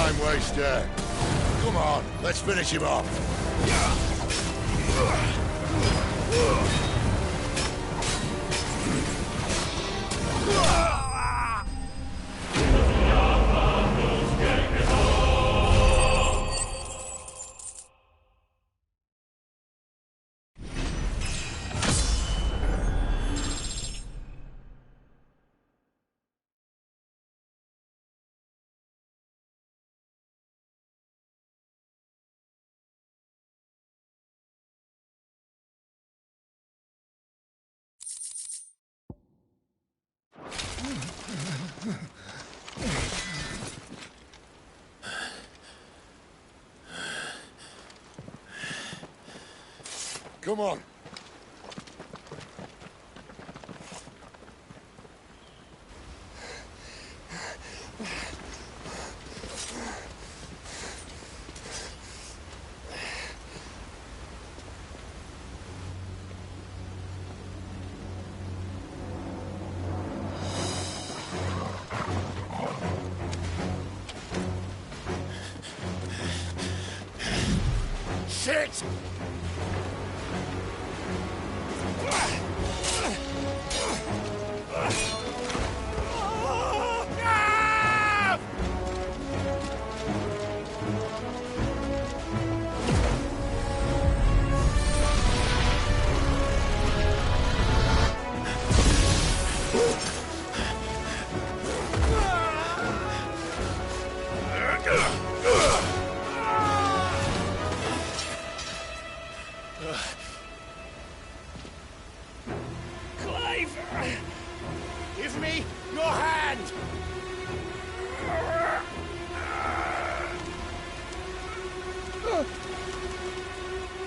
time waster. Come on, let's finish him off. Come on. Shit! Clive! Give me your hand!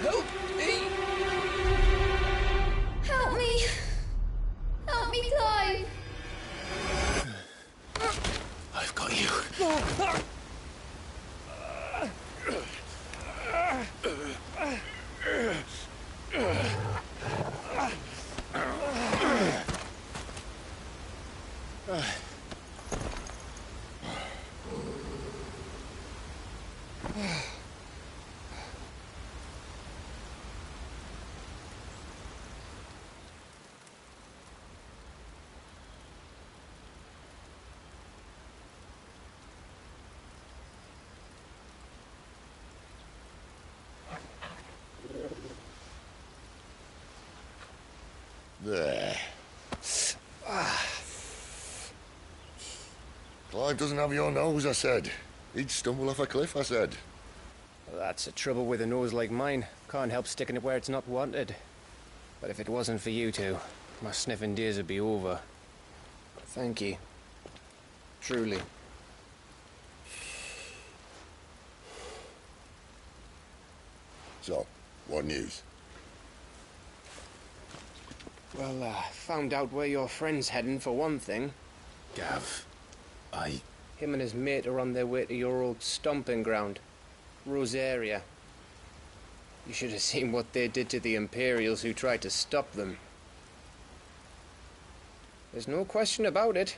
Help me! Help me! Help me, Clive! I've got you. There. Clive doesn't have your nose, I said. He'd stumble off a cliff, I said. Well, that's the trouble with a nose like mine. Can't help sticking it where it's not wanted. But if it wasn't for you two, my sniffing days would be over. Thank you. Truly. So, what news? Well, found out where your friend's heading, for one thing. Gav, Him and his mate are on their way to your old stomping ground, Rosaria. You should have seen what they did to the Imperials who tried to stop them. There's no question about it.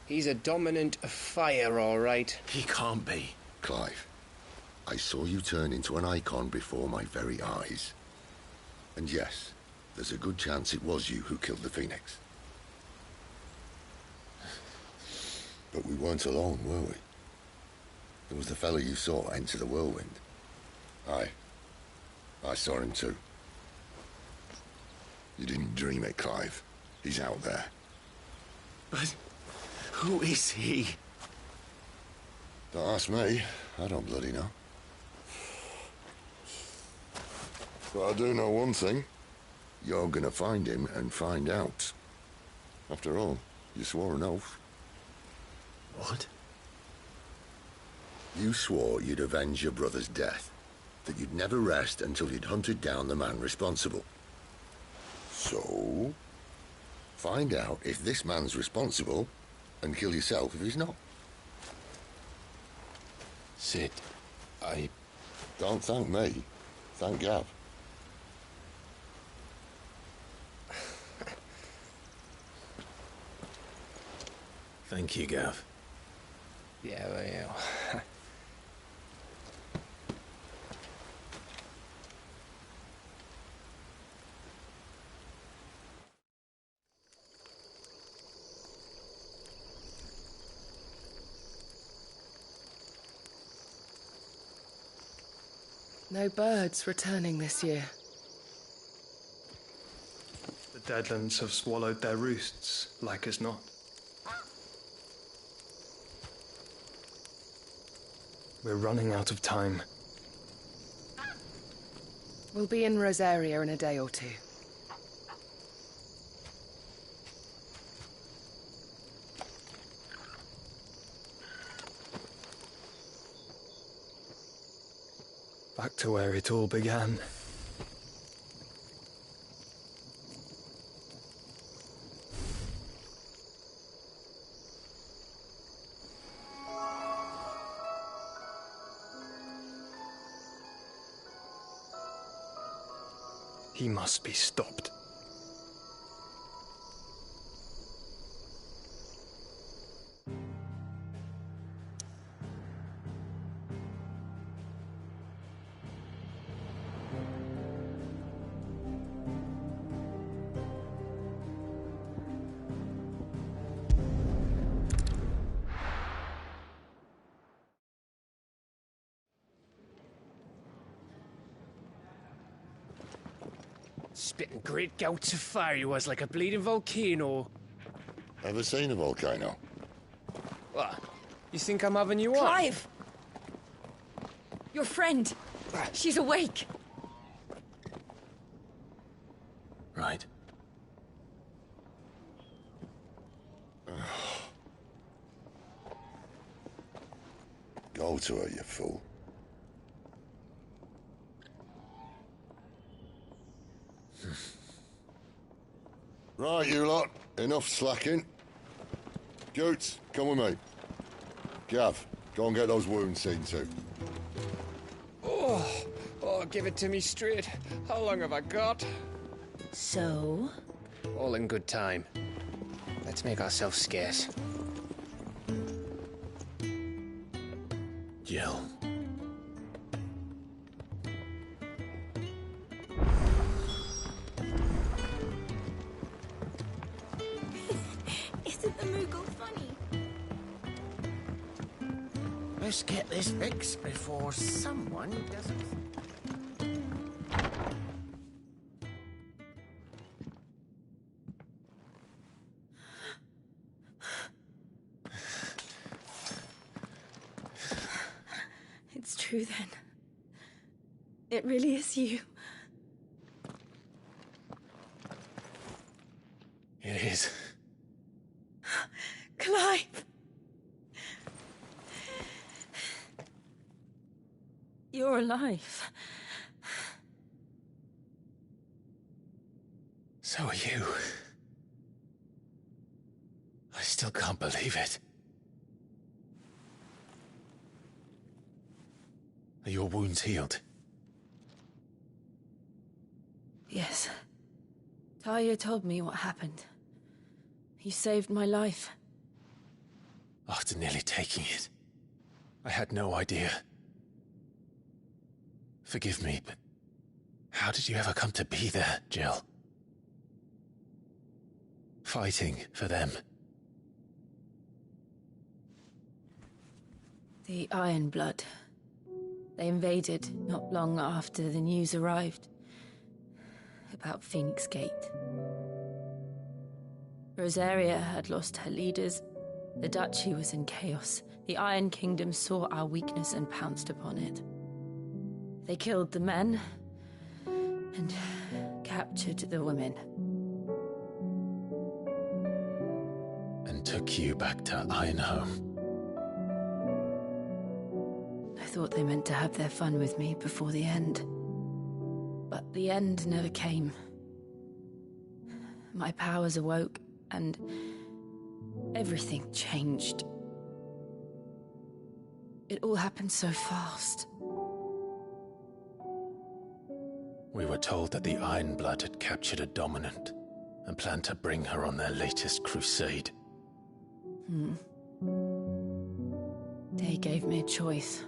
He's a dominant fire, all right. He can't be. Clive, I saw you turn into an icon before my very eyes. And yes, there's a good chance it was you who killed the Phoenix. But we weren't alone, were we? There was the fellow you saw enter the whirlwind. I saw him too. You didn't dream it, Clive. He's out there. But who is he? Don't ask me. I don't bloody know. But I do know one thing. You're gonna find him and find out. After all, you swore an oath. What? You swore you'd avenge your brother's death. That you'd never rest until you'd hunted down the man responsible. So, find out if this man's responsible and kill yourself if he's not. Sid, Don't thank me. Thank Gav. Thank you, Gav. Yeah, well, No birds returning this year. The Deadlands have swallowed their roosts, like as not. We're running out of time. We'll be in Rosaria in a day or two. Back to where it all began. He must be stopped. Spitting great gouts of fire he was, like a bleeding volcano. Ever seen a volcano? What? You think I'm having you on? Clive! Your friend. She's awake. Right. Go to her, you fool. Right, you lot. Enough slacking. Goots, come with me. Gav, go and get those wounds seen to. Oh, give it to me straight. How long have I got? So? All in good time. Let's make ourselves scarce. Jill. Isn't the Moogle funny? Let's get this fixed before someone doesn't. It's true then. It really is you. It is. Clive! You're alive. So are you. I still can't believe it. Are your wounds healed? Yes. Talia told me what happened. You saved my life. After nearly taking it, I had no idea. Forgive me, but how did you ever come to be there, Jill? Fighting for them. The Iron Blood. They invaded not long after the news arrived about Phoenix Gate. Rosaria had lost her leaders. The Duchy was in chaos. The Iron Kingdom saw our weakness and pounced upon it. They killed the men and captured the women. And took you back to Ironhome. I thought they meant to have their fun with me before the end. But the end never came. My powers awoke, and everything changed. It all happened so fast. We were told that the Iron Blood had captured a dominant and planned to bring her on their latest crusade. They gave me a choice.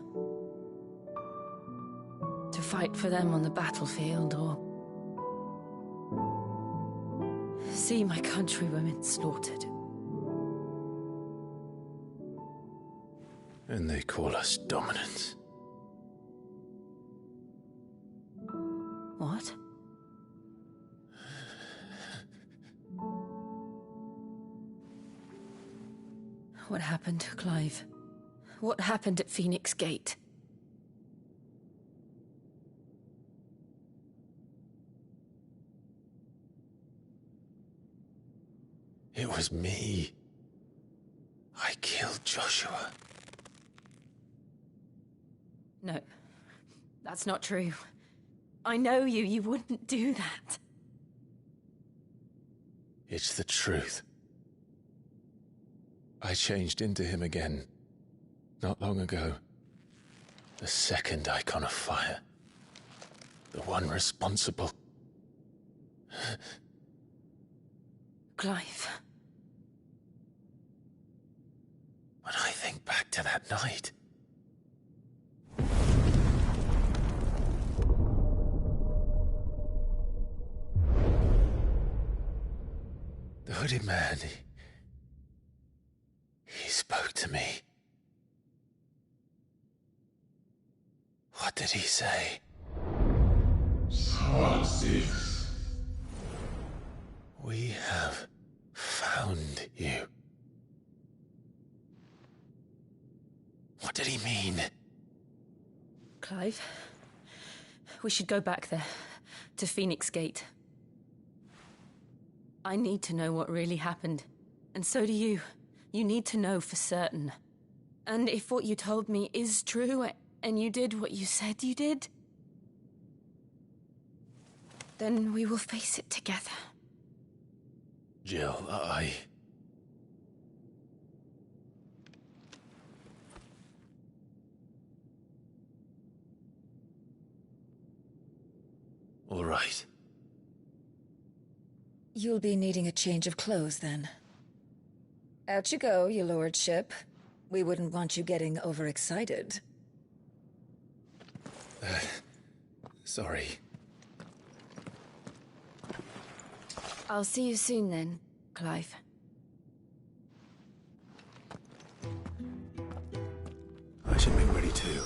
To fight for them on the battlefield, or see my countrywomen slaughtered. And they call us dominants. What? What happened, Clive? What happened at Phoenix Gate? It was me. I killed Joshua. No, that's not true. I know you. You wouldn't do that. It's the truth. I changed into him again, not long ago. The second icon of fire. The one responsible. Clive. When I think back to that night... The hooded man, he spoke to me. What did he say? Six. We have found you. What did he mean? Clive, we should go back there, to Phoenix Gate. I need to know what really happened. And so do you. You need to know for certain. And if what you told me is true, and you did what you said you did, then we will face it together. Jill, All right. You'll be needing a change of clothes, then. Out you go, your lordship. We wouldn't want you getting overexcited. Sorry. I'll see you soon then, Clive. I should be ready too.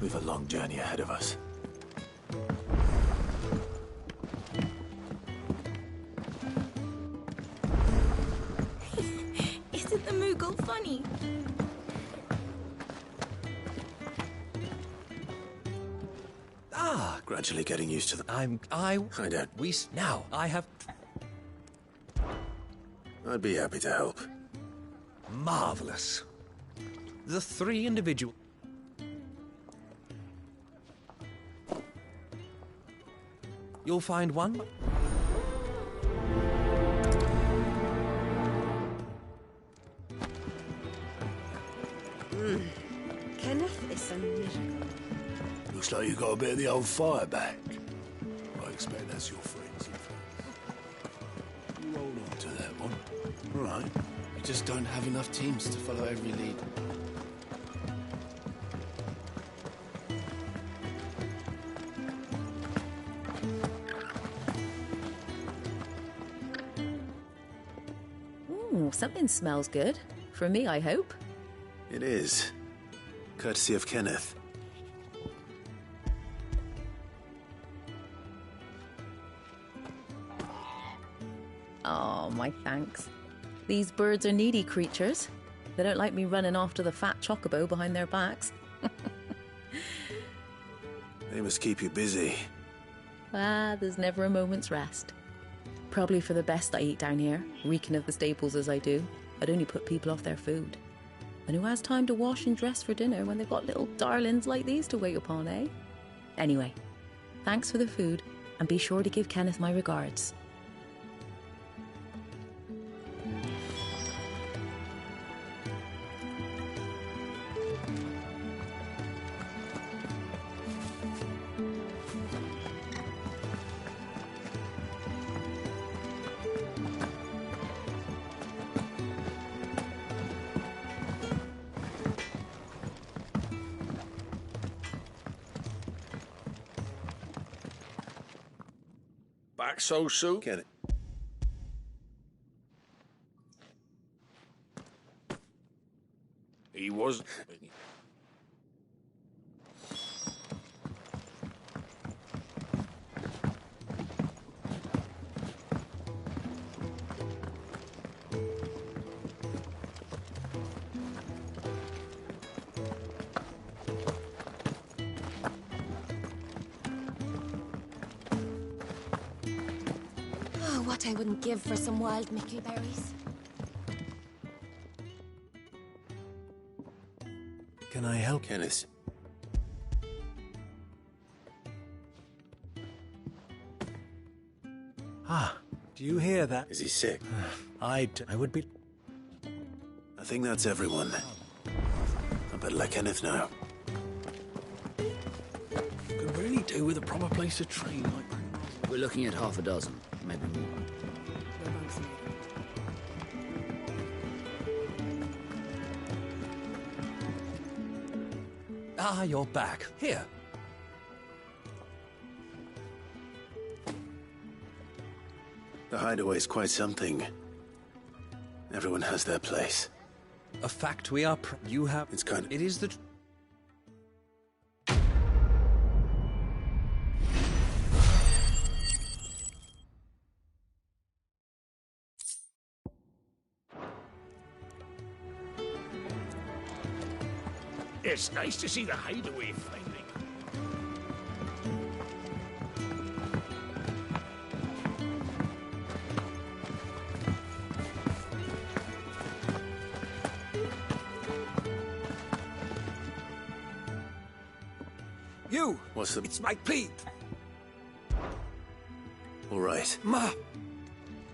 We've a long journey ahead of us. Isn't the Moogle funny? Gradually getting used to the... I don't. Now, I have... I'd be happy to help. Marvelous. The three individual... You'll find one... Kenneth is a miracle. Looks like you got a bit of the old fire back. I expect that's your friends. You hold on to that one. All right. We just don't have enough teams to follow every lead. Ooh, something smells good. For me, I hope. It is. Courtesy of Kenneth. Oh, my thanks. These birds are needy creatures. They don't like me running off to the fat chocobo behind their backs. They must keep you busy. There's never a moment's rest. Probably for the best I eat down here, reeking of the staples as I do. I'd only put people off their food. And who has time to wash and dress for dinner when they've got little darlings like these to wait upon, eh? Anyway, thanks for the food, and be sure to give Kenneth my regards. Back so soon? Get it. He was... I wouldn't give for some wild mickleberries. Can I help? Kenneth. Ah, do you hear that? Is he sick? I would be... I think that's everyone. I better let Kenneth know. Could really do with a proper place to train, like... We're looking at half a dozen, maybe more. Ah, you're back. Here. The hideaway's quite something. Everyone has their place. A fact we are you have... It's kind of... It is the... It's nice to see the hideaway finally. You! What's the... It's my plea! All right. Ma!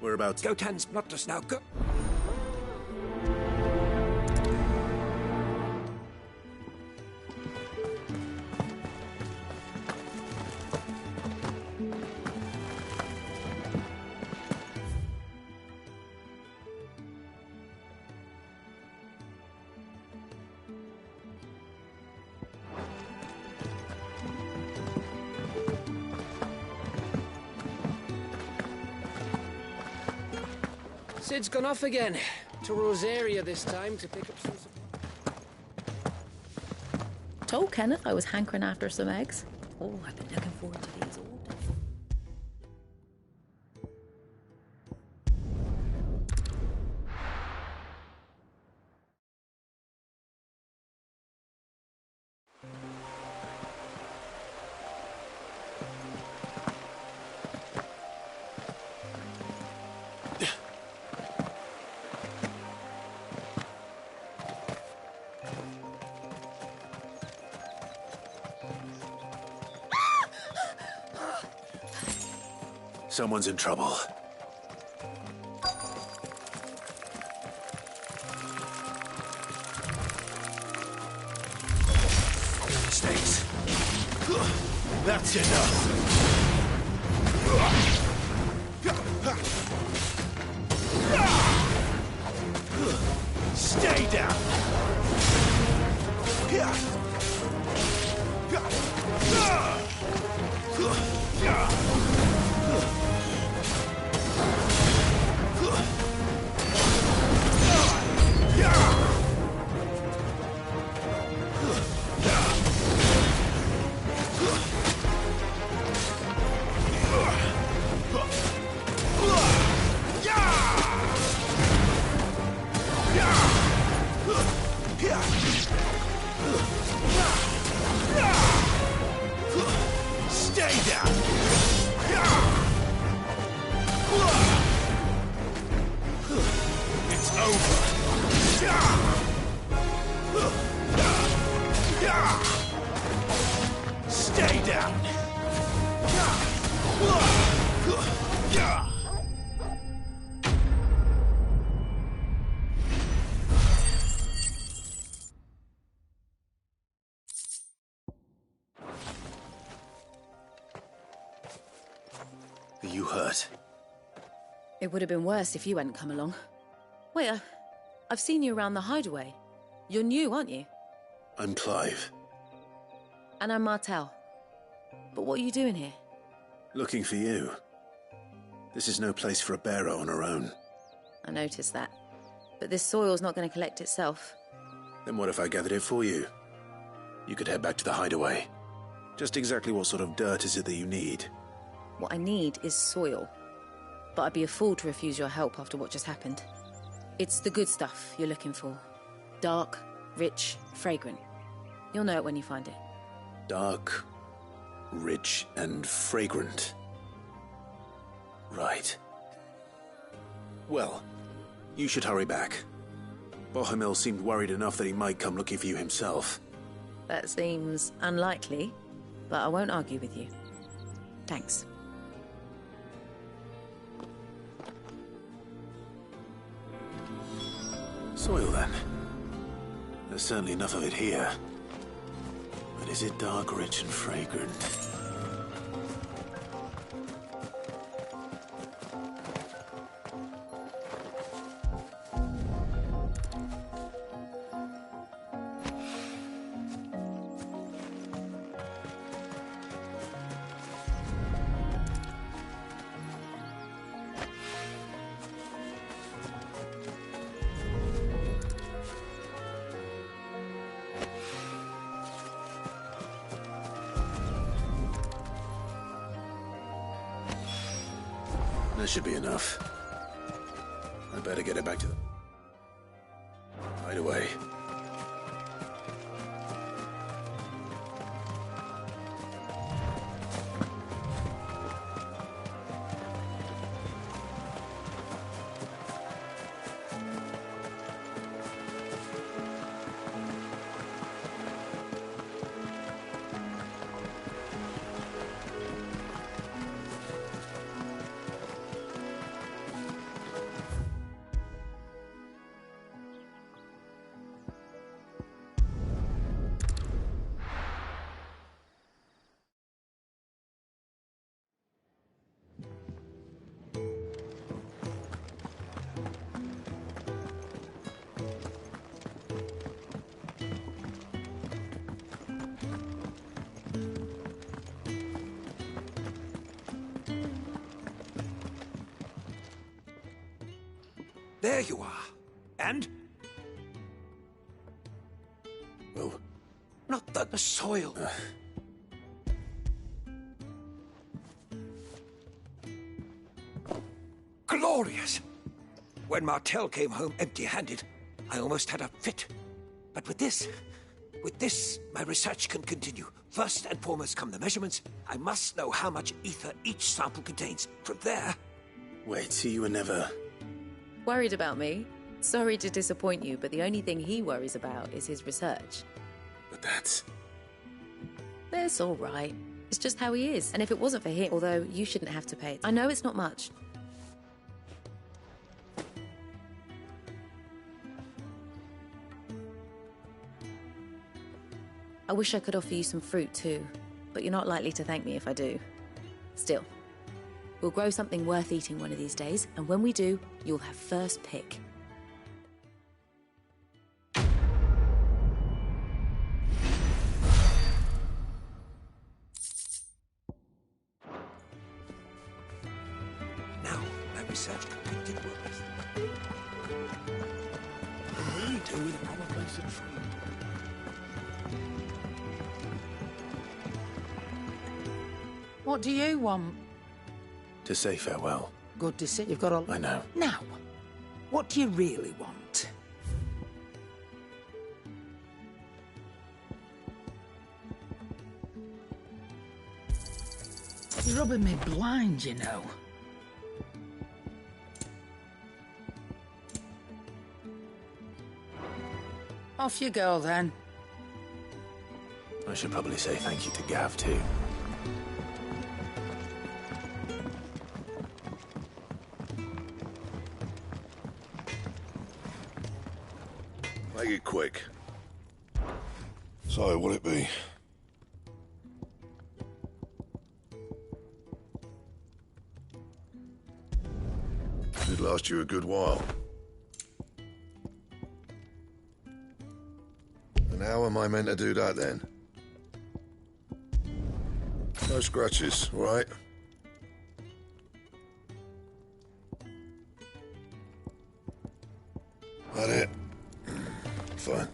Whereabouts? Gotan's not just now. Go... Sid's gone off again. To Rosaria this time to pick up some... Told Kenneth I was hankering after some eggs. Oh, I've been looking forward to these all day. Someone's in trouble. No mistakes. That's enough. Stay down. Stay down. It's over. Stay down. Are you hurt? It would have been worse if you hadn't come along. Wait, I've seen you around the hideaway. You're new, aren't you? I'm Clive. And I'm Martel. But what are you doing here? Looking for you. This is no place for a bearer on her own. I noticed that. But this soil's not going to collect itself. Then what if I gathered it for you? You could head back to the hideaway. Just exactly what sort of dirt is it that you need? What I need is soil. But I'd be a fool to refuse your help after what just happened. It's the good stuff you're looking for. Dark, rich, fragrant. You'll know it when you find it. Dark, rich, and fragrant. Right. Well, you should hurry back. Bohemil seemed worried enough that he might come looking for you himself. That seems unlikely, but I won't argue with you. Thanks. Soil, then. There's certainly enough of it here. But is it dark, rich, and fragrant? That should be enough. I better get it back to the hideaway. There you are. And? Well... Not the soil. Glorious! When Martel came home empty-handed, I almost had a fit. But with this, my research can continue. First and foremost come the measurements. I must know how much ether each sample contains. From there... Wait, so you were never... Worried about me? Sorry to disappoint you, but the only thing he worries about is his research. But that's... That's all right. It's just how he is. And if it wasn't for him, although you shouldn't have to pay it. I know it's not much. I wish I could offer you some fruit too, but you're not likely to thank me if I do. Still, we'll grow something worth eating one of these days, and when we do, you'll have first pick. Now, my research can continue. What do you do with a proper place of training? What do you want? To say farewell. Good to see you've got a... I know. Now, what do you really want? You're rubbing me blind, you know. Off you go, then. I should probably say thank you to Gav, too. Make it quick. So, what'll it be? It'd last you a good while. And how am I meant to do that, then? No scratches, all right? That it? Fine.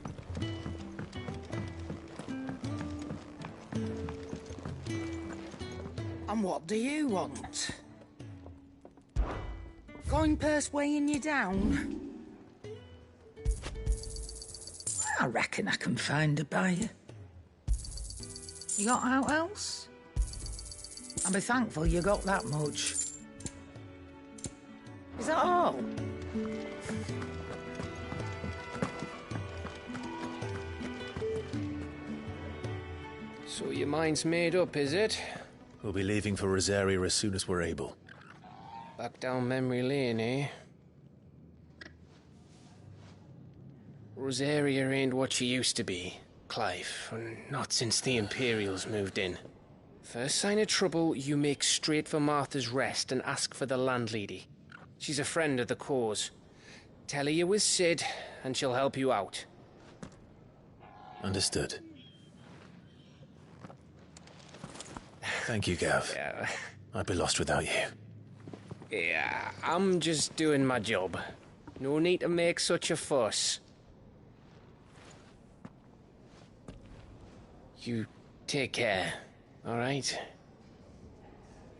And what do you want? Going purse weighing you down? I reckon I can find a buyer. You got out else? I'll be thankful you got that much. Is that all? So your mind's made up, is it? We'll be leaving for Rosaria as soon as we're able. Back down memory lane, eh? Rosaria ain't what she used to be, Clive. Not since the Imperials moved in. First sign of trouble, you make straight for Martha's Rest and ask for the landlady. She's a friend of the cause. Tell her you was Sid, and she'll help you out. Understood. Thank you, Gav. Yeah. I'd be lost without you. Yeah, I'm just doing my job. No need to make such a fuss. You take care, alright?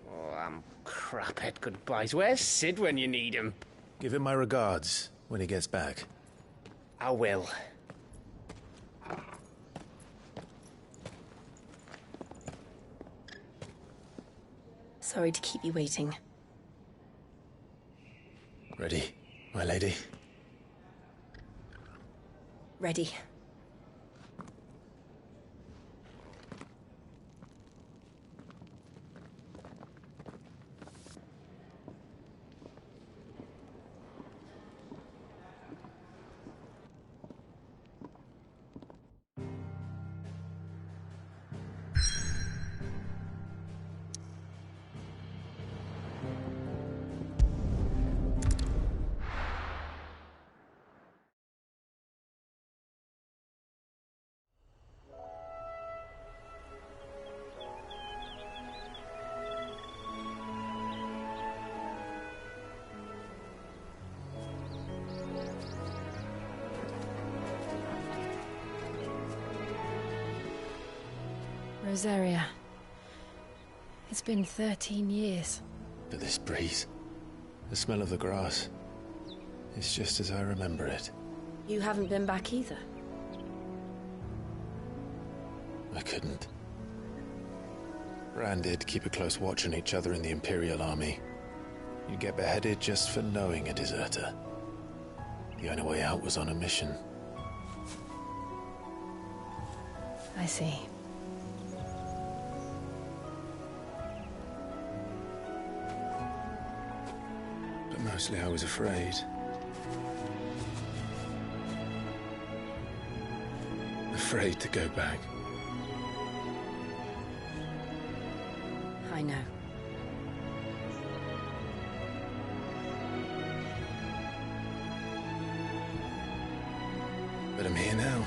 Oh, I'm crap at goodbyes. Where's Sid when you need him? Give him my regards when he gets back. I will. Sorry to keep you waiting. Ready, my lady? Ready. Rosaria. It's been 13 years. But this breeze, the smell of the grass, it's just as I remember it. You haven't been back either. I couldn't. Rand did keep a close watch on each other in the Imperial Army. You'd get beheaded just for knowing a deserter. The only way out was on a mission. I see. But mostly I was afraid. Afraid to go back. I know. But I'm here now.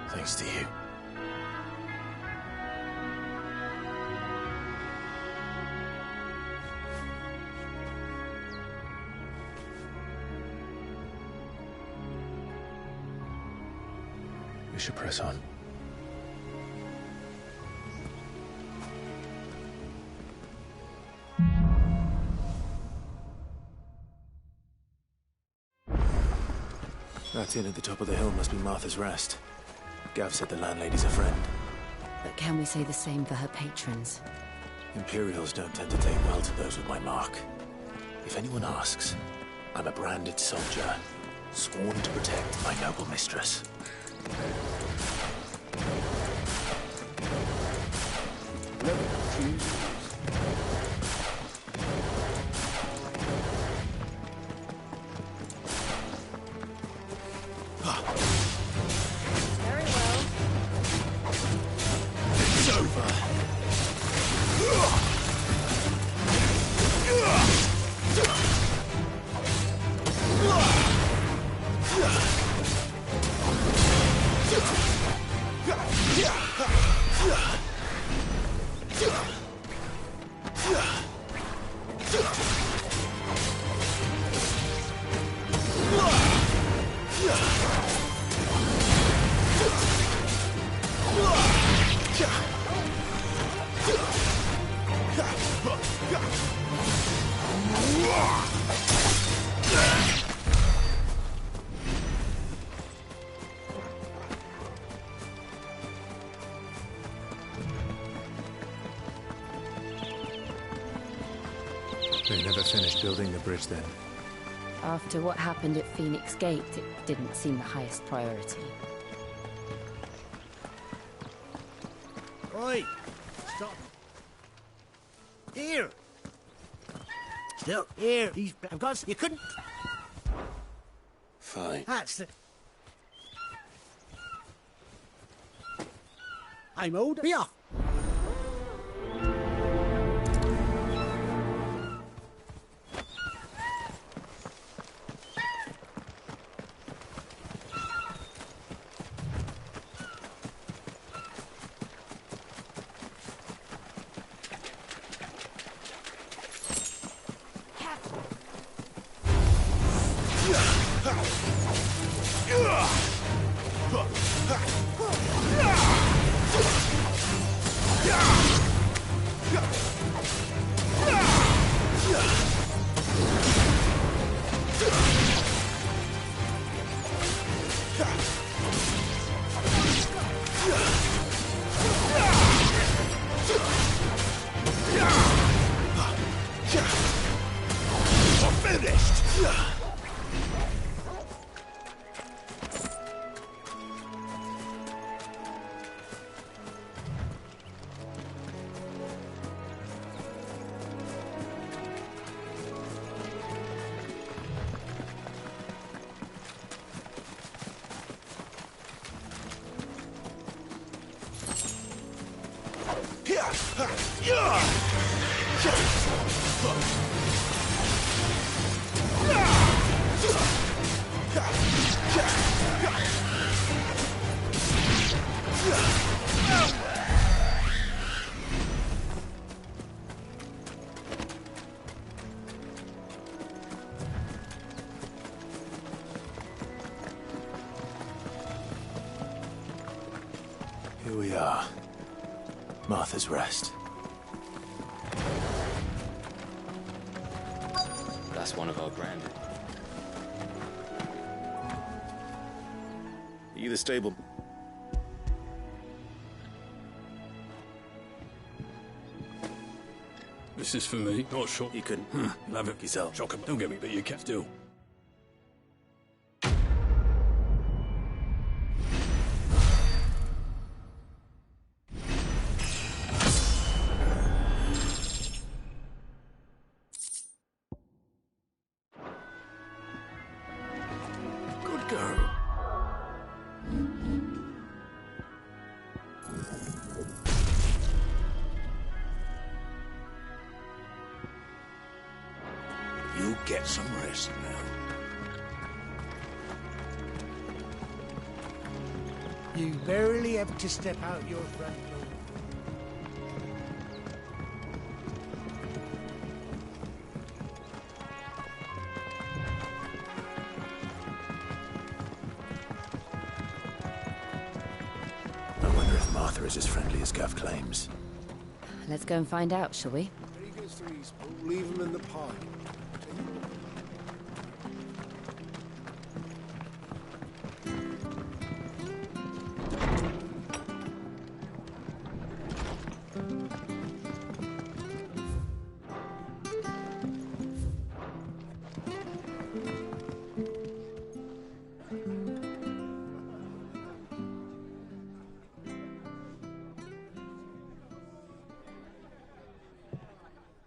Thanks to you. We should press on. That inn at the top of the hill must be Martha's Rest. Gav said the landlady's a friend. But can we say the same for her patrons? Imperials don't tend to take well to those with my mark. If anyone asks, I'm a branded soldier, sworn to protect my noble mistress. Very well. It's over. They never finished building the bridge then. After what happened at Phoenix Gate, it didn't seem the highest priority. Oi! Stop! Here! Still, here! I've got... You couldn't... Fine. That's the... I'm old. Be off! Here we are. Martha's Rest. That's one of our branded. Are you the stable? This is for me, not sure. You couldn't. You'll have it yourself. Shock 'em. Don't get me, but you can still. Good girl. You get some rest now. You barely have to step out your front door. I wonder if Martha is as friendly as Gav claims. Let's go and find out, shall we? When he gets these, leave him in the pie.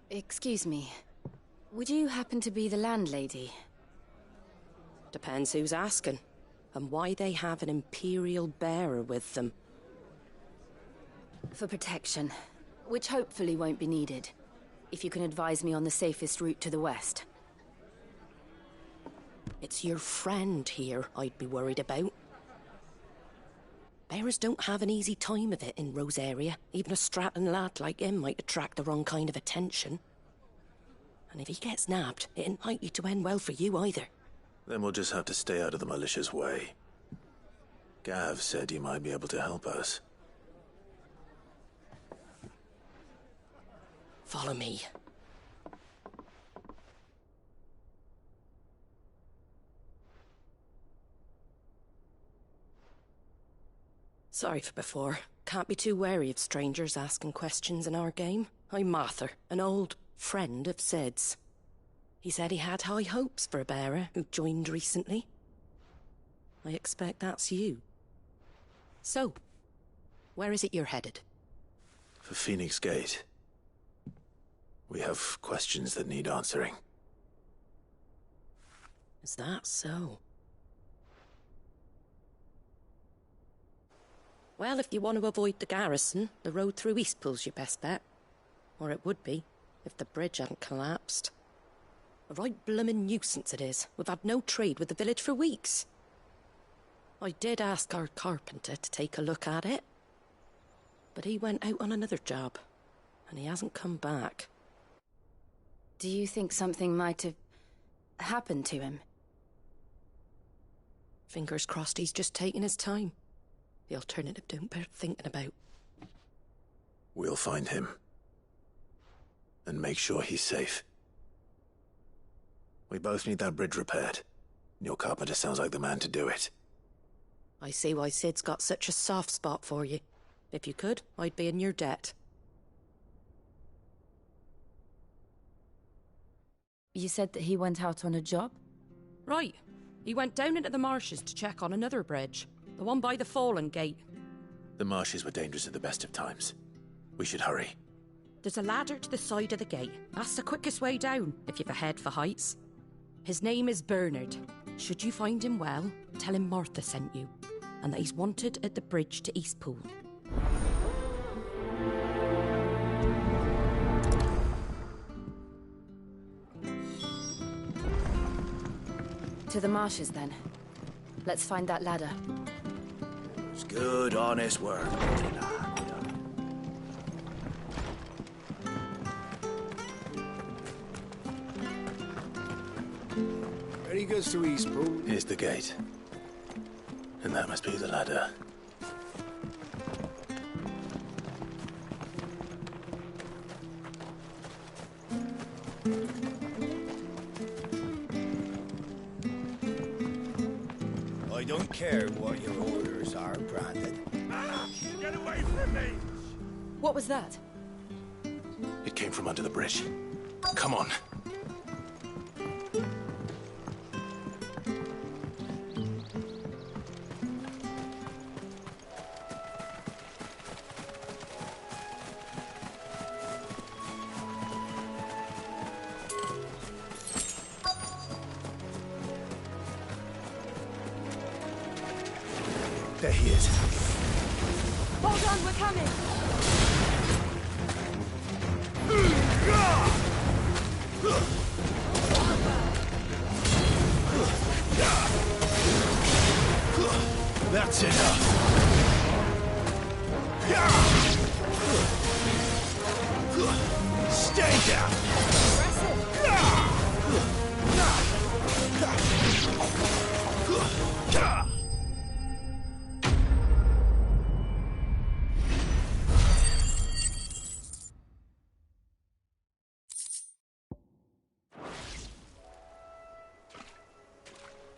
Excuse me. Would you happen to be the landlady? Depends who's asking, and why they have an Imperial bearer with them. For protection, which hopefully won't be needed. If you can advise me on the safest route to the west. It's your friend here I'd be worried about. Bearers don't have an easy time of it in Rosaria. Even a Stratton lad like him might attract the wrong kind of attention. And if he gets nabbed, it ain't likely to end well for you either. Then we'll just have to stay out of the malicious way. Gav said you might be able to help us. Follow me. Sorry for before. Can't be too wary of strangers asking questions in our game. I'm Martha, an old friend of Sid's. He said he had high hopes for a bearer who joined recently. I expect that's you. So, where is it you're headed? For Phoenix Gate. We have questions that need answering. Is that so? Well, if you want to avoid the garrison, the road through Eastpool's your best bet. Or it would be, if the bridge hadn't collapsed. A right bloomin' nuisance it is. We've had no trade with the village for weeks. I did ask our carpenter to take a look at it. But he went out on another job, and he hasn't come back. Do you think something might have happened to him? Fingers crossed he's just taking his time. The alternative don't bear thinking about. We'll find him. And make sure he's safe. We both need that bridge repaired. Your carpenter sounds like the man to do it. I see why Sid's got such a soft spot for you. If you could, I'd be in your debt. You said that he went out on a job? Right. He went down into the marshes to check on another bridge. The one by the Fallen Gate. The marshes were dangerous at the best of times. We should hurry. There's a ladder to the side of the gate. That's the quickest way down, if you've a head for heights. His name is Bernard. Should you find him well, tell him Martha sent you, and that he's wanted at the bridge to Eastpool. To the marshes, then. Let's find that ladder. It's good, honest work. He goes to Eastpool. Here's the gate. And that must be the ladder. I don't care what your orders are, Brandon. Get away from me! What was that? It came from under the bridge. Come on. There he is. Hold on, we're coming! That's enough. Stay down.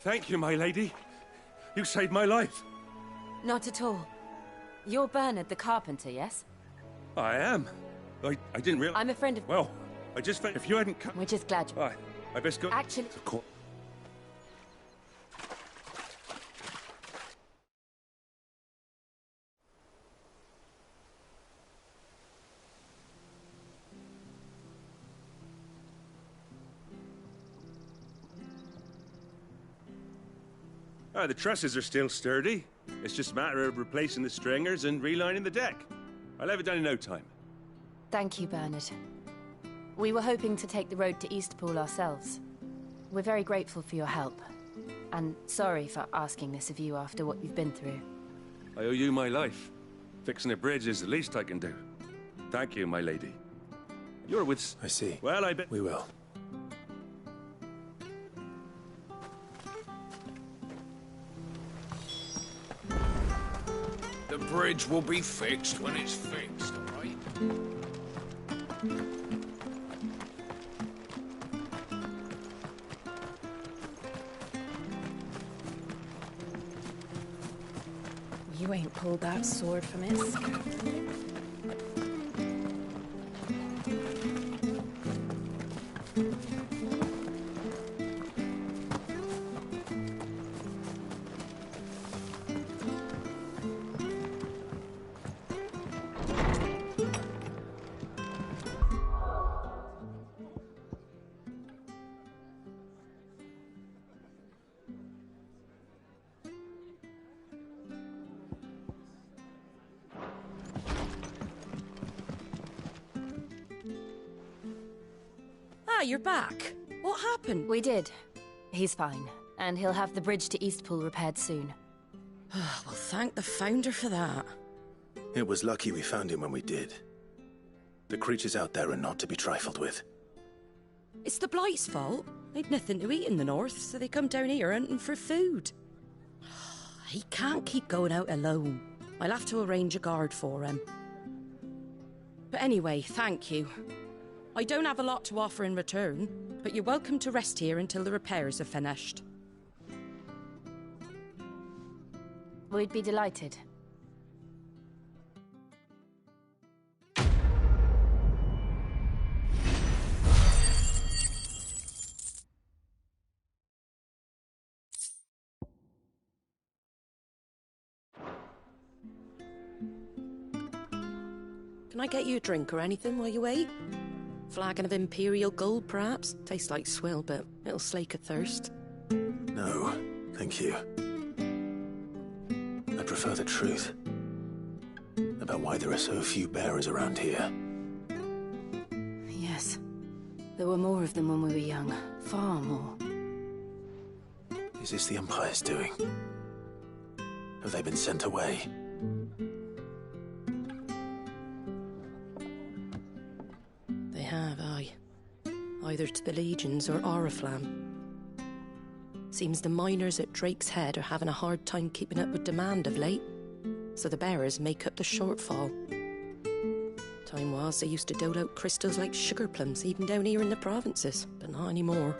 Thank you, my lady. You saved my life. Not at all. You're Bernard the carpenter, yes? I am. I didn't realize... I'm a friend of... Well, I just felt if you hadn't come... We're just glad you... I best go... Actually... The trusses are still sturdy. It's just a matter of replacing the stringers and relining the deck. I'll have it done in no time. Thank you, Bernard. We were hoping to take the road to Eastpool ourselves. We're very grateful for your help. And sorry for asking this of you after what you've been through. I owe you my life. Fixing a bridge is the least I can do. Thank you, my lady. You're with... I see. Well, I bet... We will. The bridge will be fixed when it's fixed, all right? You ain't pulled that sword from its scabbard. Ah, you're back. What happened? We did. He's fine, and he'll have the bridge to Eastpool repaired soon. Well, thank the Founder for that. It was lucky we found him when we did. The creatures out there are not to be trifled with. It's the Blight's fault. They'd nothing to eat in the north, so they come down here hunting for food. He can't keep going out alone. I'll have to arrange a guard for him. But anyway, thank you. I don't have a lot to offer in return, but you're welcome to rest here until the repairs are finished. We'd be delighted. Can I get you a drink or anything while you wait? Flagon of Imperial Gold, perhaps? Tastes like swill, but it'll slake a thirst. No, thank you. I prefer the truth. About why there are so few bearers around here. Yes. There were more of them when we were young. Far more. Is this the Empire's doing? Have they been sent away? They have, aye. Either to the Legions or Oriflamme. Seems the miners at Drake's Head are having a hard time keeping up with demand of late, so the bearers make up the shortfall. Time was they used to dole out crystals like sugar plums even down here in the provinces, but not anymore.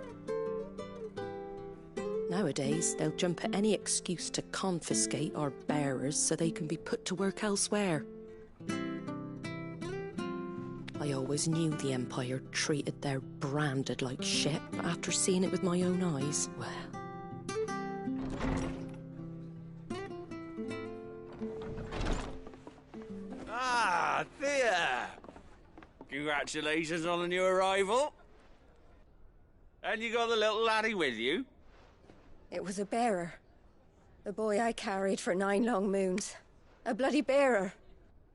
Nowadays, they'll jump at any excuse to confiscate our bearers so they can be put to work elsewhere. I always knew the Empire treated their branded like shit, but after seeing it with my own eyes, well... Ah, Thea! Congratulations on the new arrival. And you got the little laddie with you? It was a bearer. The boy I carried for 9 long moons. A bloody bearer.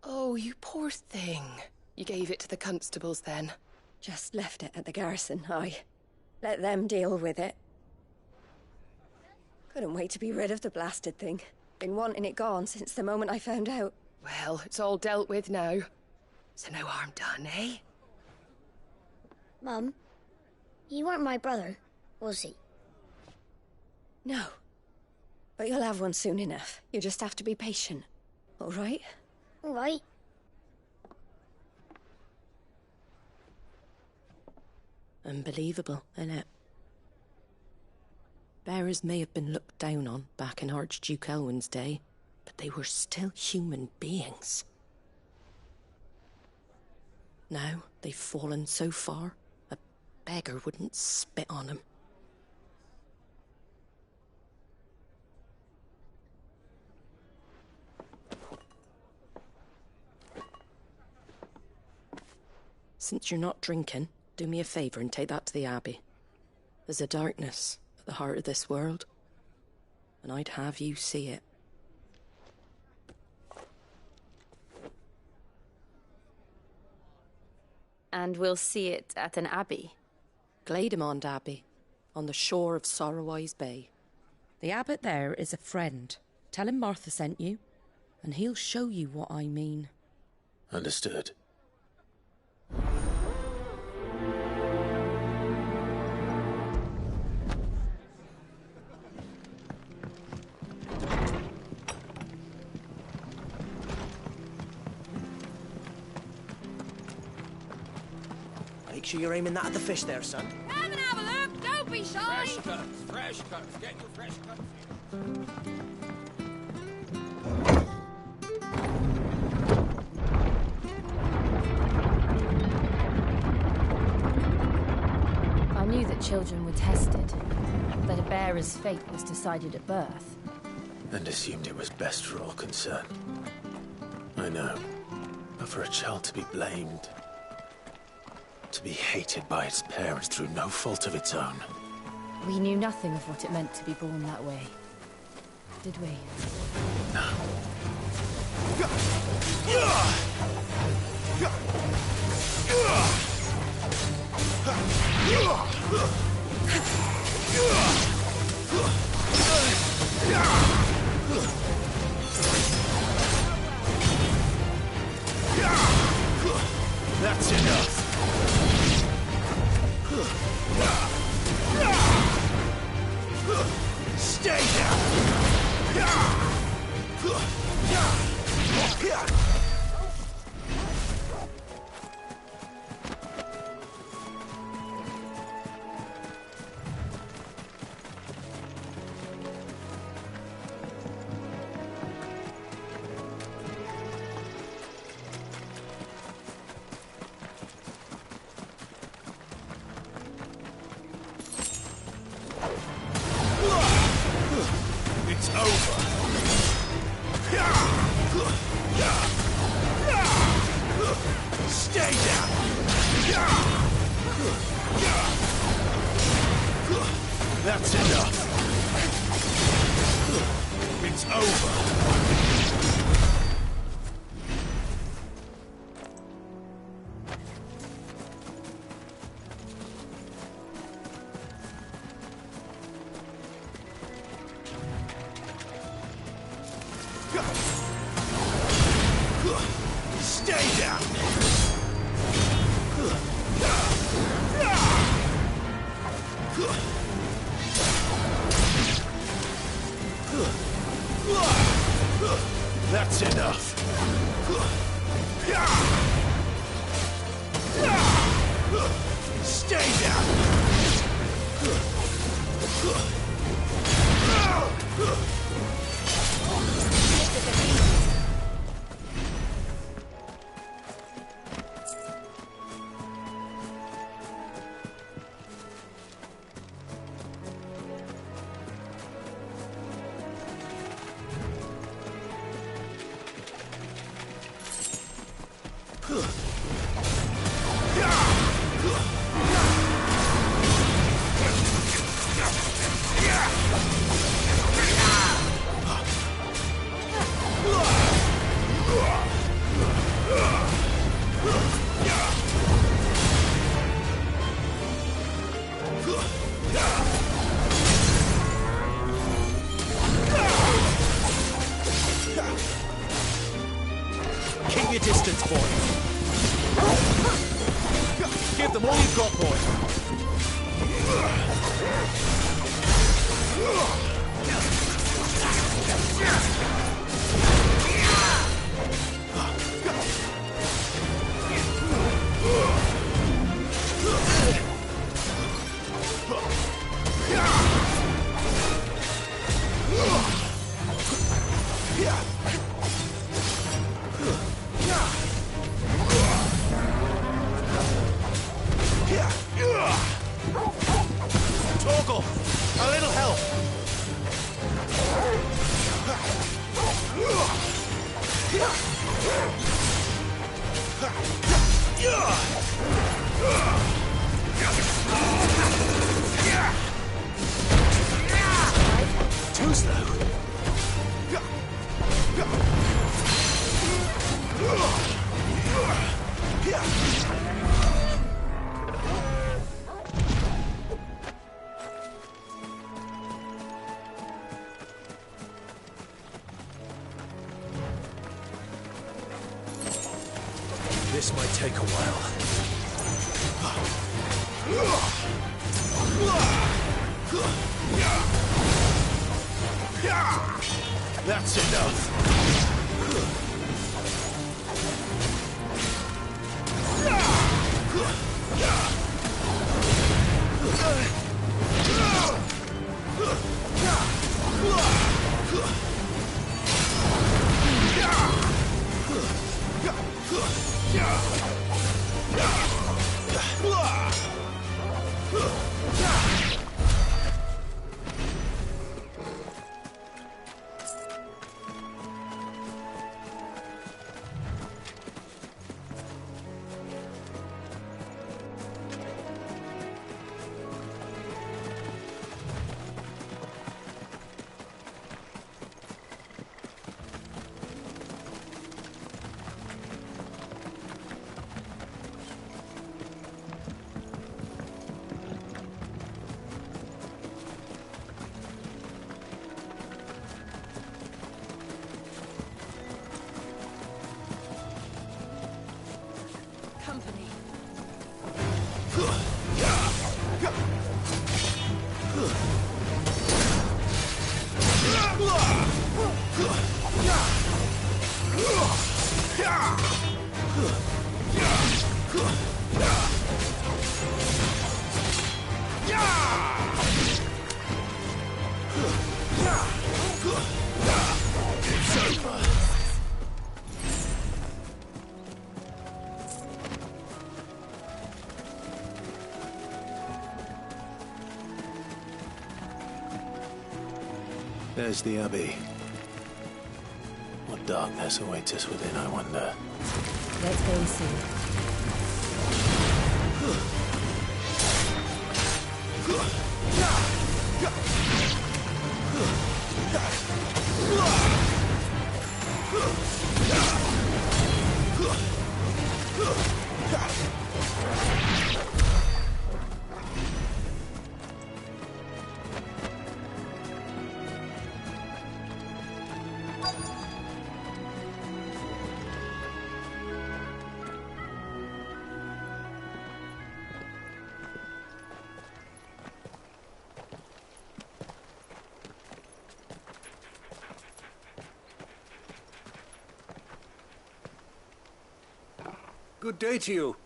Oh, you poor thing. You gave it to the constables then? Just left it at the garrison, aye. Let them deal with it. Couldn't wait to be rid of the blasted thing. Been wanting it gone since the moment I found out. Well, it's all dealt with now. So no harm done, eh? Mum, you weren't my brother, was he? No. But you'll have one soon enough. You just have to be patient. All right? All right. Unbelievable, innit? Bearers may have been looked down on back in Archduke Elwin's day, but they were still human beings. Now they've fallen so far, a beggar wouldn't spit on them. Since you're not drinking, do me a favour and take that to the Abbey. There's a darkness at the heart of this world, and I'd have you see it. And we'll see it at an abbey? Glademond Abbey, on the shore of Sorrowwise Bay. The abbot there is a friend. Tell him Martha sent you, and he'll show you what I mean. Understood. Make sure you're aiming that at the fish there, son. Come and have a look, don't be shy! Fresh cuts, get your fresh cuts. I knew that children were tested, that a bearer's fate was decided at birth. And assumed it was best for all concerned. I know. But for a child to be blamed... to be hated by its parents through no fault of its own. We knew nothing of what it meant to be born that way, did we? No. That's enough. Stay down. It's over. Stay down. That's enough. It's over. Stay down! That's enough. Stay down! Keep your distance, boy. Give them all you've got, boy. Torgal, a little help. Too slow. This might take a while. That's enough. company. There's the Abbey. What darkness awaits us within, I wonder. Let's go and see. Good day to you.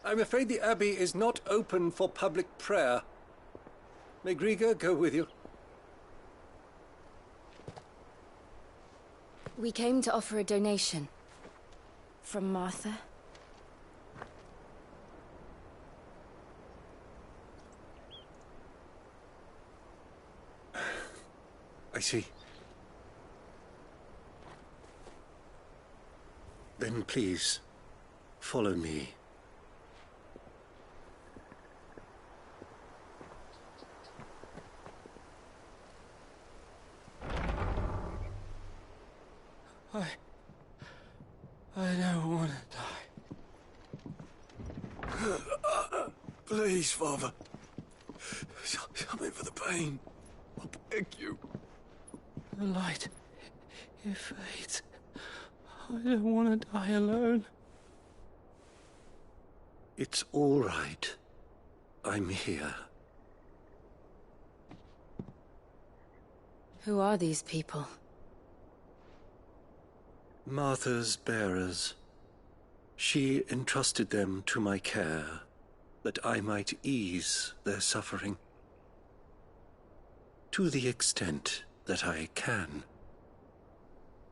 I'm afraid the Abbey is not open for public prayer. May Griga go with you? We came to offer a donation. From Martha. I see. Then please, follow me. I don't want to die. Please, Father. Something for the pain. I beg you. The light, it fades. I don't want to die alone. It's all right. I'm here. Who are these people? Martha's bearers. She entrusted them to my care, that I might ease their suffering. To the extent that I can.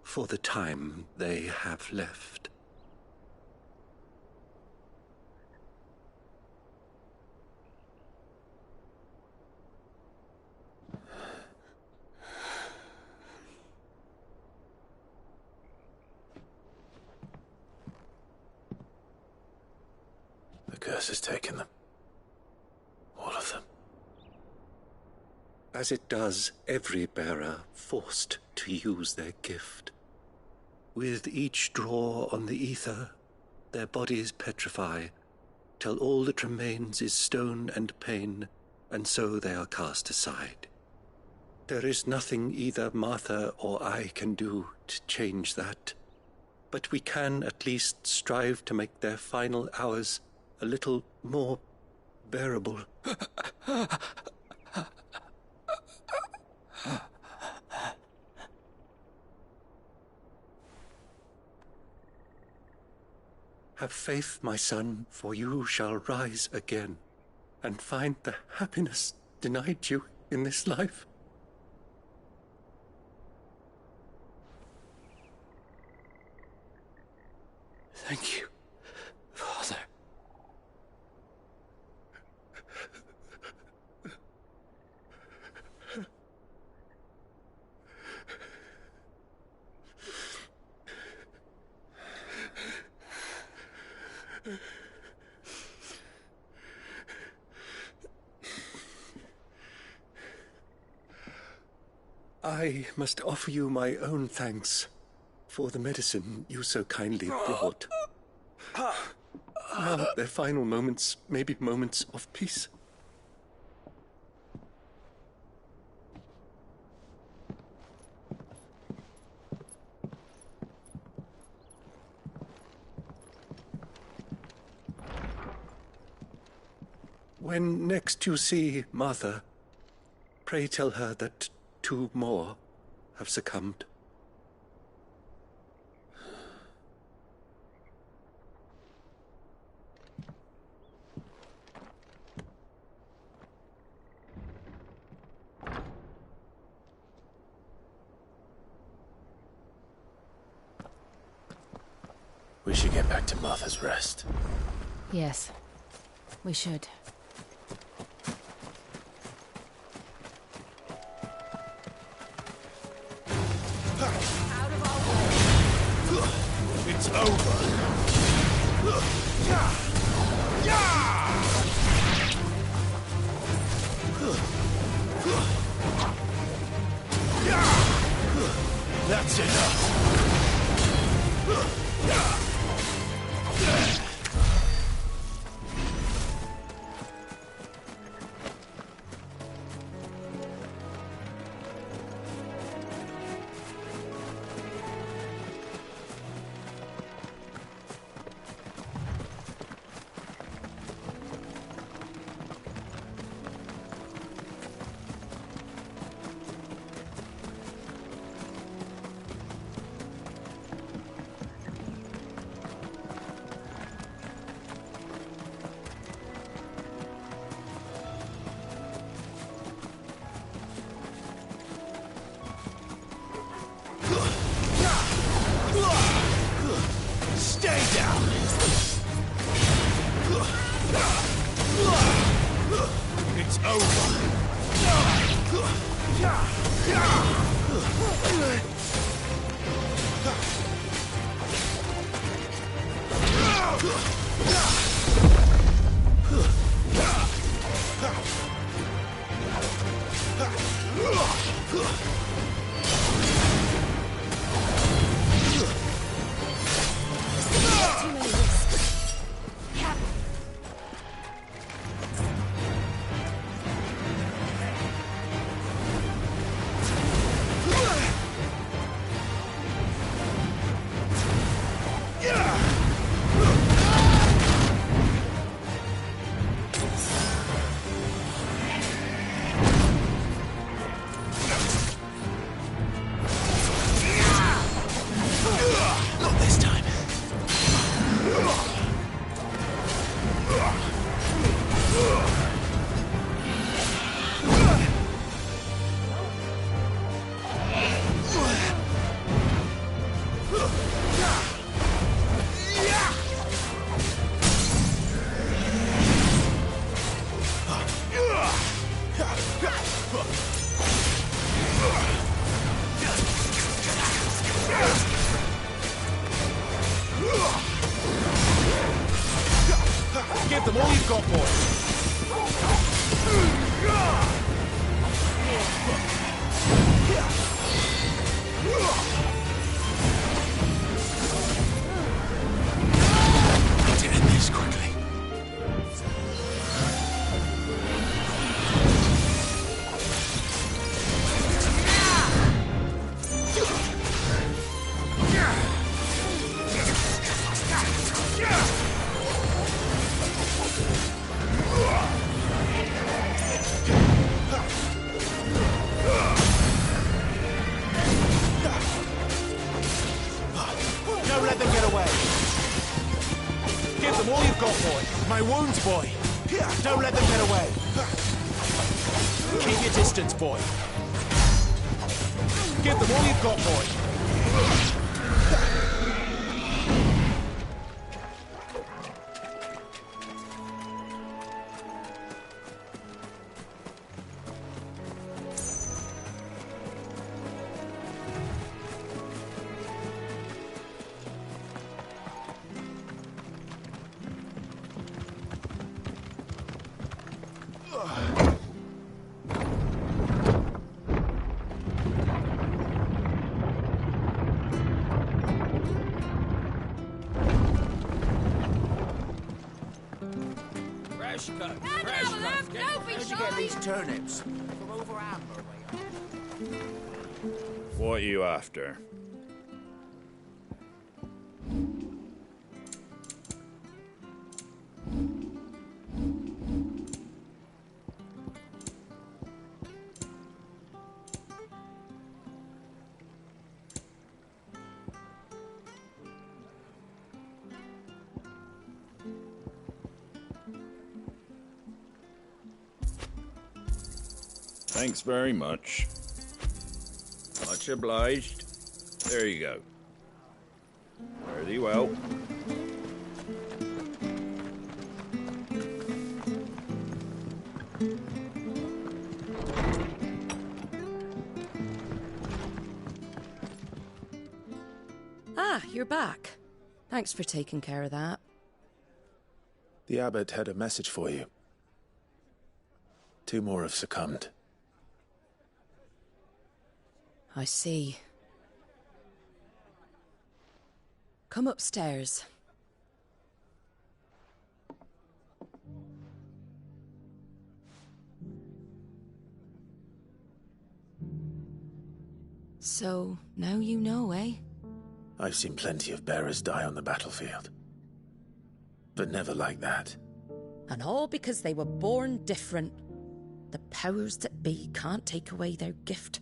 For the time they have left. The curse has taken them. All of them. As it does every bearer forced to use their gift. With each draw on the ether, their bodies petrify, till all that remains is stone and pain, and so they are cast aside. There is nothing either Martha or I can do to change that, but we can at least strive to make their final hours a little more bearable. Have faith, my son, for you shall rise again, and find the happiness denied you in this life. Thank you, Father. I must offer you my own thanks for the medicine you so kindly brought. Now their final moments may be moments of peace. When next you see Martha, pray tell her that 2 more have succumbed. We should get back to Martha's Rest. Yes, we should. It's over. That's enough. Stay down! It's over! Not this time. Give them all you've got, boy. Need to end this quickly. Don't let them get away. Give them all you've got, boy. My wounds, boy. Don't let them get away. Keep your distance, boy. Give them all you've got, boy. Fresh cut. Where'd you get these turnips? From over Amber way. What are you after? Thanks very much. Much obliged. There you go. Fare thee well. Ah, you're back. Thanks for taking care of that. The abbot had a message for you. 2 more have succumbed. I see. Come upstairs. So, now you know, eh? I've seen plenty of bearers die on the battlefield. But never like that. And all because they were born different. The powers that be can't take away their gift,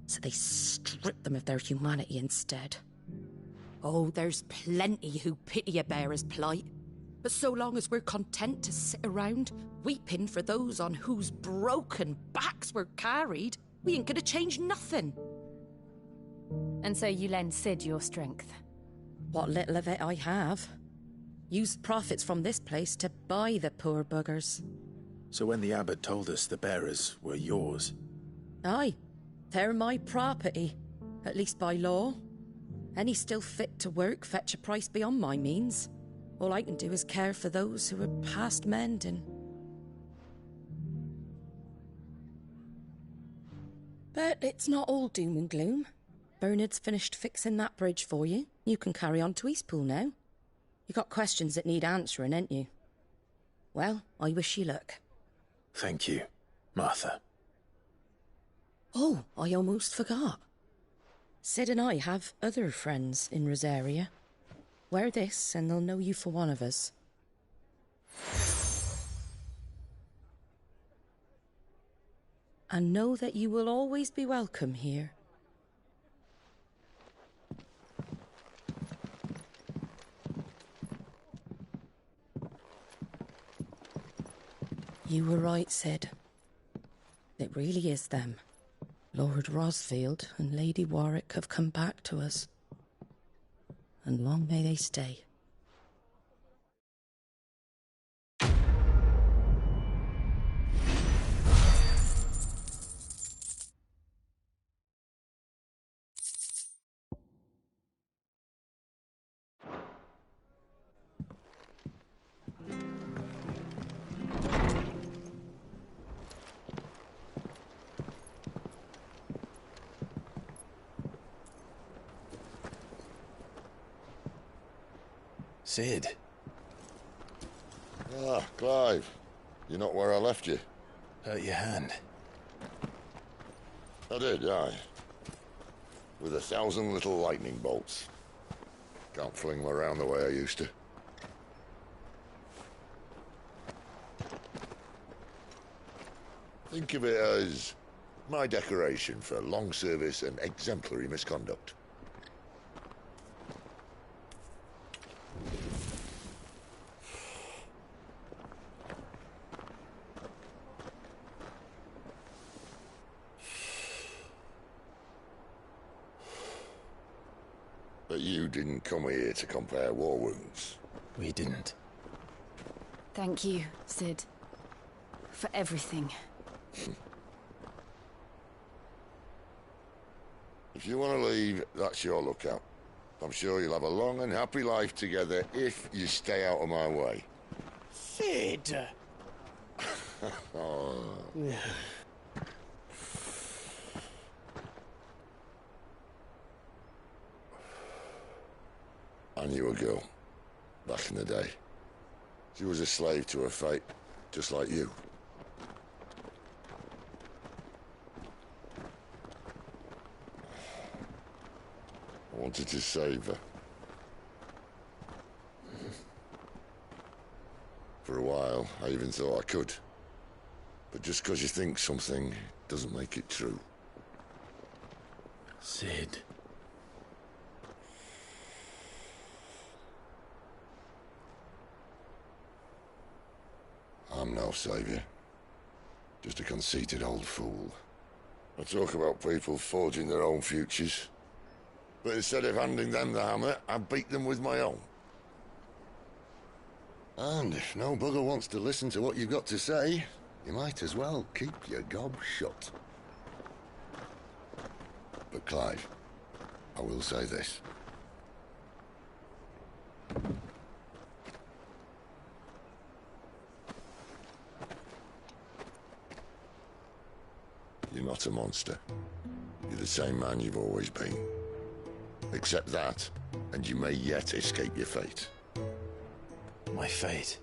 so they strip them of their humanity instead. Oh, there's plenty who pity a bearer's plight. But so long as we're content to sit around, weeping for those on whose broken backs we're carried, we ain't gonna change nothing. And so you lend Cid your strength? What little of it I have. Use profits from this place to buy the poor buggers. So when the abbot told us the bearers were yours... Aye, they're my property, at least by law. Any still fit to work fetch a price beyond my means. All I can do is care for those who are past mending. But it's not all doom and gloom. Bernard's finished fixing that bridge for you. You can carry on to Eastpool now. You got questions that need answering, ain't you? Well, I wish you luck. Thank you, Martha. Oh, I almost forgot. Cid and I have other friends in Rosaria. Wear this and they'll know you for one of us. And know that you will always be welcome here. You were right, Cid. It really is them. Lord Rosfield and Lady Warwick have come back to us. And long may they stay. Cid. Ah, Clive. You're not where I left you. Hurt your hand. I did, aye. With 1,000 little lightning bolts. Can't fling them around the way I used to. Think of it as my decoration for long service and exemplary misconduct. But you didn't come here to compare war wounds. We didn't. Thank you, Cid. For everything. If you want to leave, that's your lookout. I'm sure you'll have a long and happy life together if you stay out of my way. Cid! Oh. I knew a girl, back in the day. She was a slave to her fate, just like you. I wanted to save her. For a while, I even thought I could. But just because you think something doesn't make it true. Cid. I'm no savior. Just a conceited old fool. I talk about people forging their own futures. But instead of handing them the hammer, I beat them with my own. And if no bugger wants to listen to what you've got to say, you might as well keep your gob shut. But Clive, I will say this. You're not a monster. You're the same man you've always been. Accept that, and you may yet escape your fate. My fate?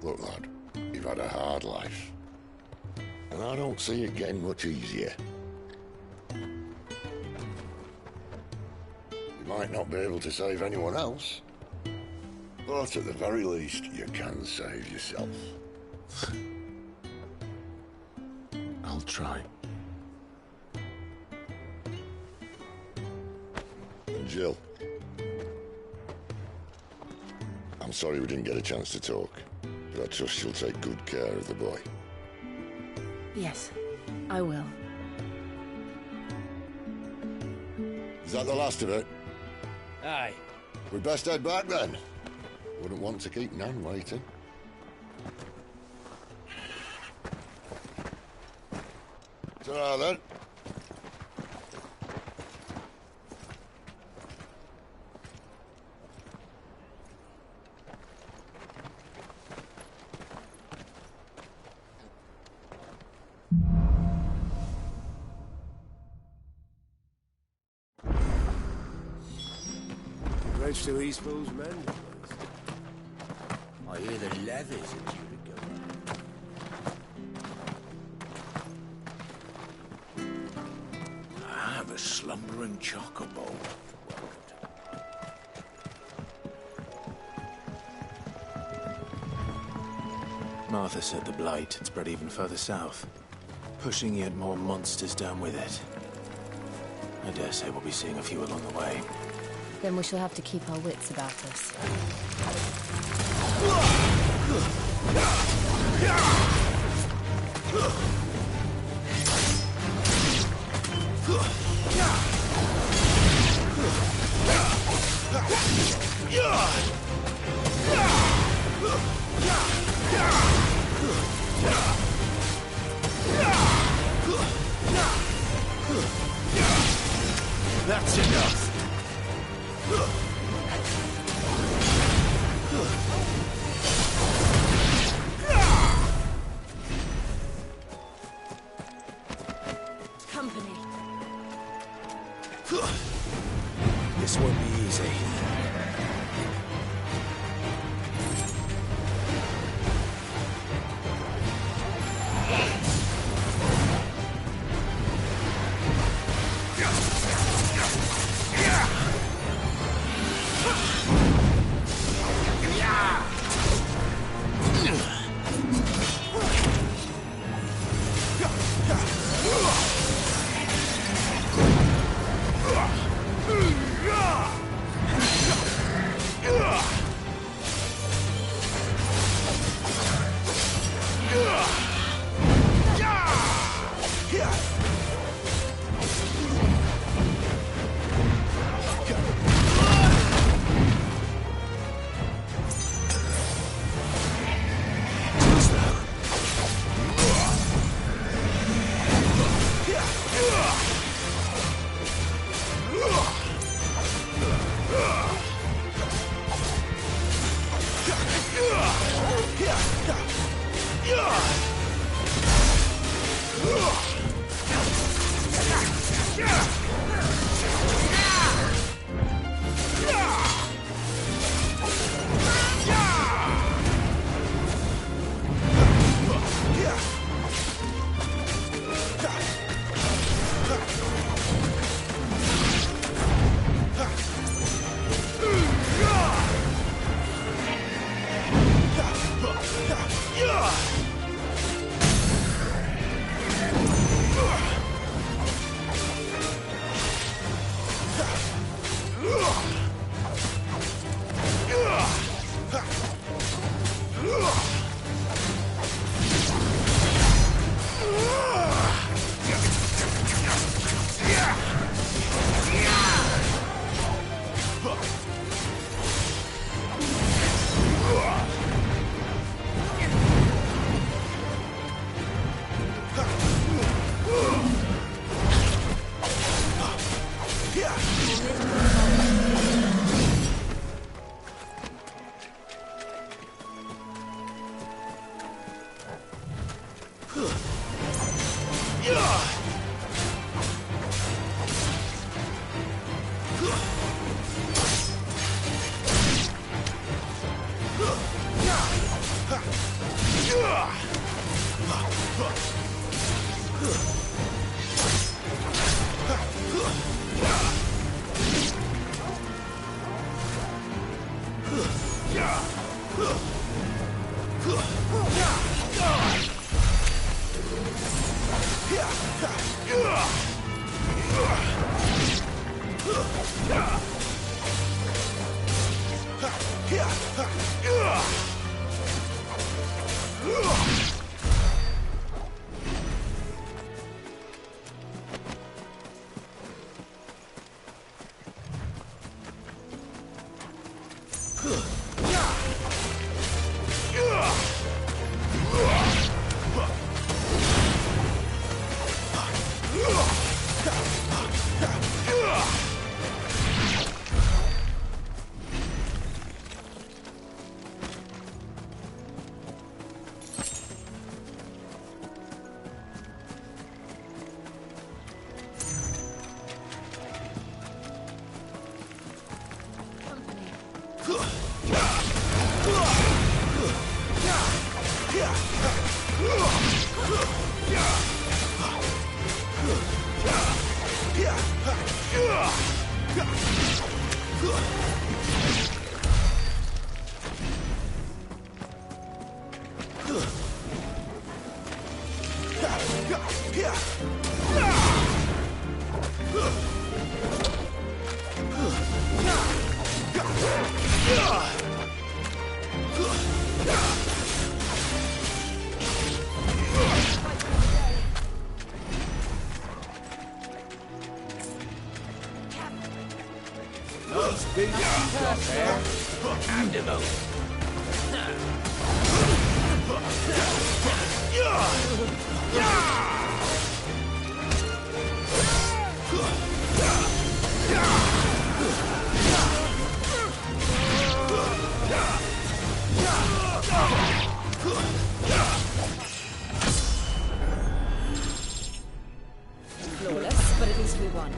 Look, lad, you've had a hard life. And I don't see it getting much easier. You might not be able to save anyone else, but at the very least, you can save yourself. I'll try. And Jill, I'm sorry we didn't get a chance to talk, but I trust you'll take good care of the boy. Yes, I will. Is that the last of it? Aye. We'd best head back then. Wouldn't want to keep Nan waiting. Ta-ra then. Bridge to East Pool's men. I hear the levies are due to go. I have a slumbering chocobo. Martha said the Blight had spread even further south, pushing yet more monsters down with it. I dare say we'll be seeing a few along the way. Then we shall have to keep our wits about us. That's enough! Company. This won't be easy. Flawless, but at least we won.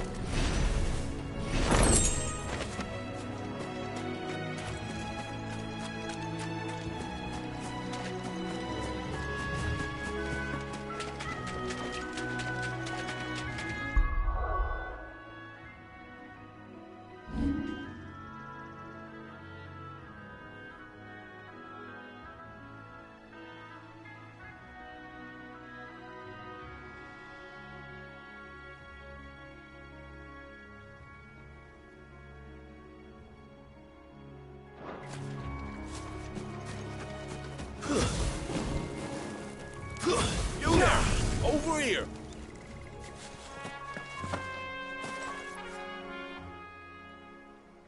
You there! Over here!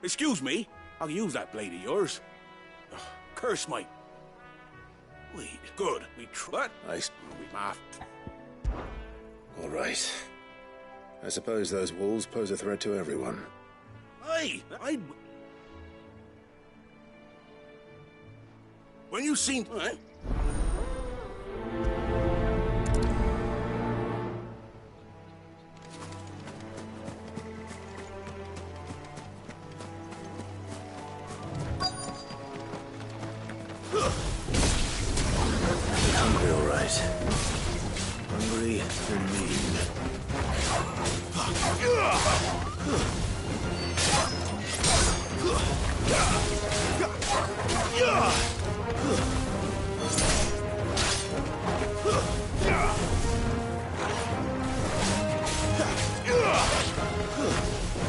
Excuse me, I can use that blade of yours. Ugh, curse my... Wait, good. What? Nice. We math. All right. I suppose those wolves pose a threat to everyone. Hey, when you seen... Hungry, all right. Hungry and mean.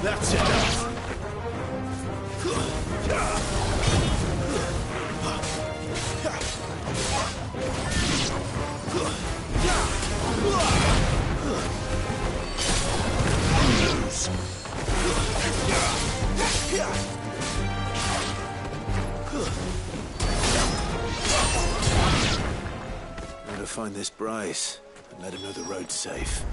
That's enough. Better find this Bryce and let him know the road's safe.